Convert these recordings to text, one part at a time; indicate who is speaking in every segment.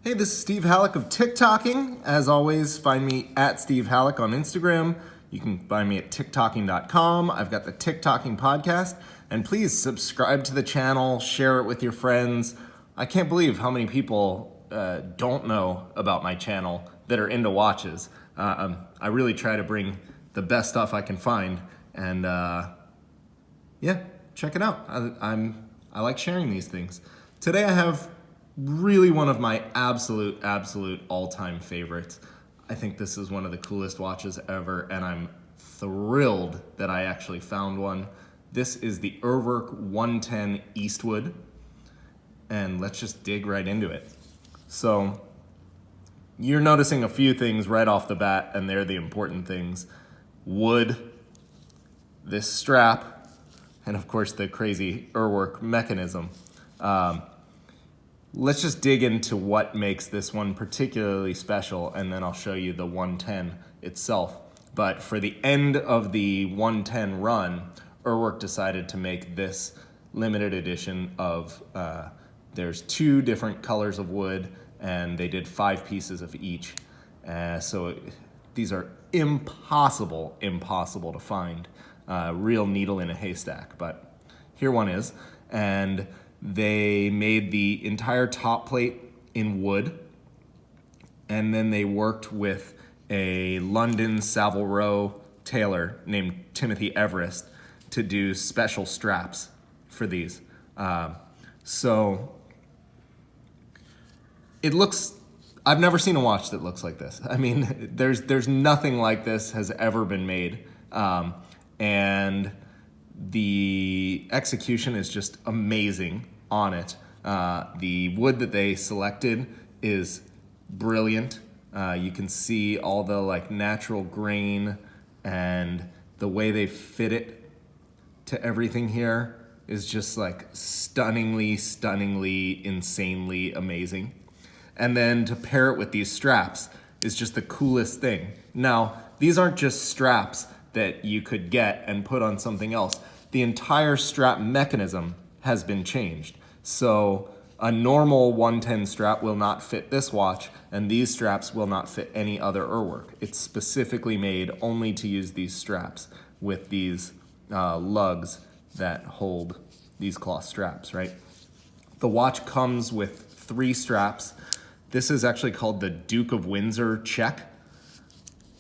Speaker 1: Hey, this is Steve Halleck of TikToking. As always, find me at Steve Halleck on Instagram. You can find me at TikToking.com. I've got the TikToking podcast. And please subscribe to the channel, share it with your friends. I can't believe how many people don't know about my channel that are into watches. I really try to bring the best stuff I can find. And yeah, check it out. I like sharing these things. Today I have really one of my absolute all-time favorites. I think this is one of the coolest watches ever, and I'm thrilled that I actually found one. This is the Urwerk 110 Eastwood, and let's just dig right into it. So you're noticing a few things right off the bat, and they're the important things. Wood, this strap, and of course the crazy Urwerk mechanism. Let's just dig into what makes this one particularly special, and then I'll show you the 110 itself. But for the end of the 110 run, Urwerk decided to make this limited edition of, there's 2 different colors of wood, and they did 5 pieces of each. These are impossible to find. Real needle in a haystack, but here one is. And they made the entire top plate in wood, and then they worked with a London Savile Row tailor named Timothy Everest to do special straps for these. So it looks, I've never seen a watch that looks like this. I mean, there's nothing like this has ever been made. And the execution is just amazing on it. The wood that they selected is brilliant. You can see all the natural grain, and the way they fit it to everything here is just stunningly, insanely amazing. And then to pair it with these straps is just the coolest thing. Now, these aren't just straps that you could get and put on something else. The entire strap mechanism has been changed. So a normal 110 strap will not fit this watch, and these straps will not fit any other Urwerk. It's specifically made only to use these straps with these lugs that hold these cloth straps, right? The watch comes with 3 straps. This is actually called the Duke of Windsor check.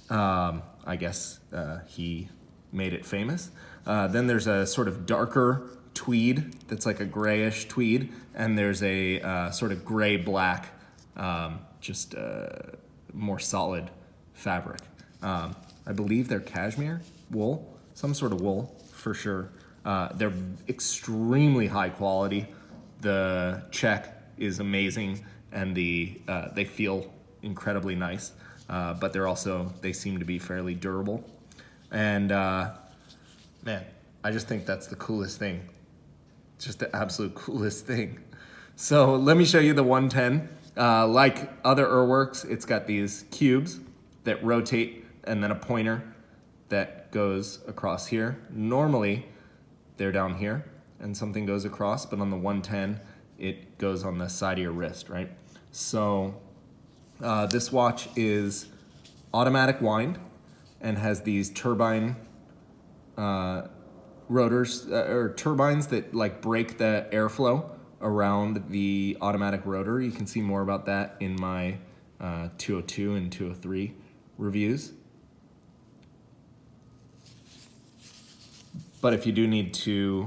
Speaker 1: I guess he made it famous. Then there's a sort of darker tweed that's like a grayish tweed, and there's a sort of gray-black, just more solid fabric. I believe they're cashmere, wool, some sort of wool for sure. They're extremely high quality. The check is amazing, and they feel incredibly nice, but they seem to be fairly durable. And man, I just think that's the coolest thing. It's just the absolute coolest thing. So let me show you the 110. Like other Urwerks, it's got these cubes that rotate, and then a pointer that goes across here. Normally, they're down here, and something goes across, but on the 110, it goes on the side of your wrist, right? So this watch is automatic wind and has these turbine rotors, or turbines that break the airflow around the automatic rotor. You can see more about that in my 202 and 203 reviews. But if you do need to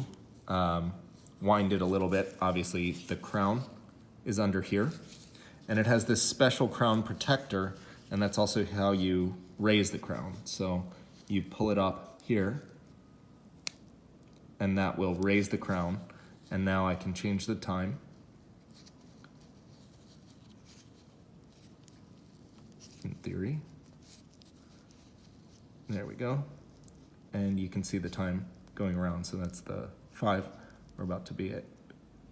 Speaker 1: wind it a little bit, obviously the crown is under here. And it has this special crown protector, and that's also how you raise the crown. So you pull it up here, and that will raise the crown. And now I can change the time. In theory. There we go. And you can see the time going around. So that's the 5. We're about to be at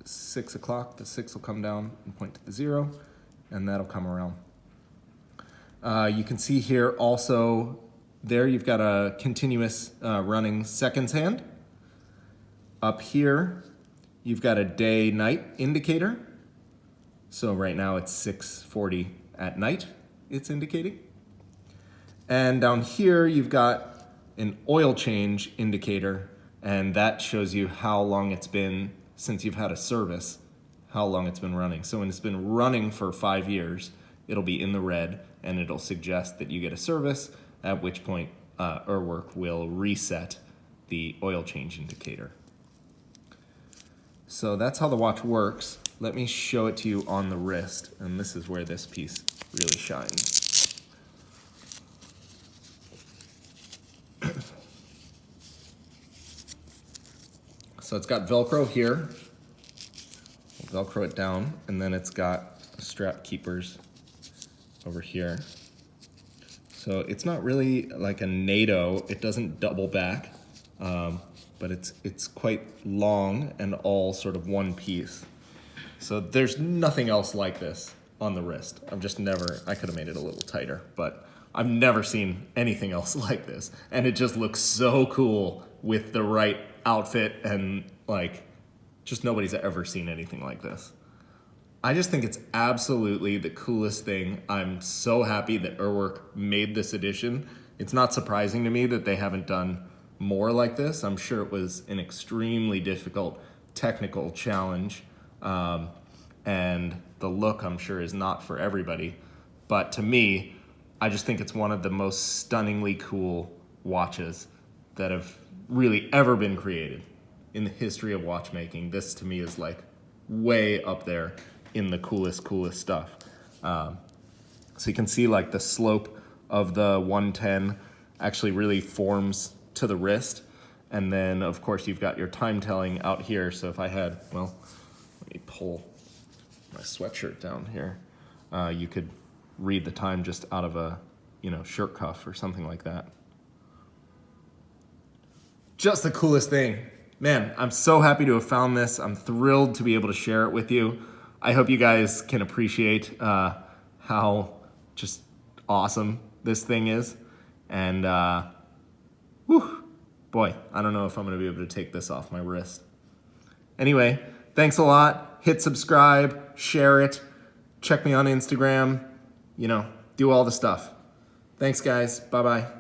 Speaker 1: 6 o'clock. The 6 will come down and point to the 0, and that'll come around. You can see here also, there you've got a continuous running seconds hand. Up here, you've got a day-night indicator. So right now it's 6:40 at night, it's indicating. And down here you've got an oil change indicator, and that shows you how long it's been since you've had a service, how long it's been running. So when it's been running for 5 years, it'll be in the red, and it'll suggest that you get a service, at which point Urwerk will reset the oil change indicator. So that's how the watch works. Let me show it to you on the wrist, and this is where this piece really shines. So it's got Velcro here. We'll Velcro it down, and then it's got strap keepers over here. So it's not really like a NATO. It doesn't double back, but it's quite long and all sort of one piece. So there's nothing else like this on the wrist. I've just never, I could have made it a little tighter, but I've never seen anything else like this. And it just looks so cool with the right outfit, and like, just nobody's ever seen anything like this. I just think it's absolutely the coolest thing. I'm so happy that Urwerk made this edition. It's not surprising to me that they haven't done more like this. I'm sure it was an extremely difficult technical challenge. And the look, I'm sure, is not for everybody. But to me, I just think it's one of the most stunningly cool watches that have really ever been created in the history of watchmaking. This to me is like way up there in the coolest stuff. So you can see like the slope of the 110 actually really forms to the wrist. And then of course you've got your time telling out here. So if I had, well, let me pull my sweatshirt down here. You could read the time just out of a, shirt cuff or something like that. Just the coolest thing. Man, I'm so happy to have found this. I'm thrilled to be able to share it with you. I hope you guys can appreciate how just awesome this thing is. And boy, I don't know if I'm gonna be able to take this off my wrist. Anyway, thanks a lot. Hit subscribe, share it, check me on Instagram, do all the stuff. Thanks guys, bye-bye.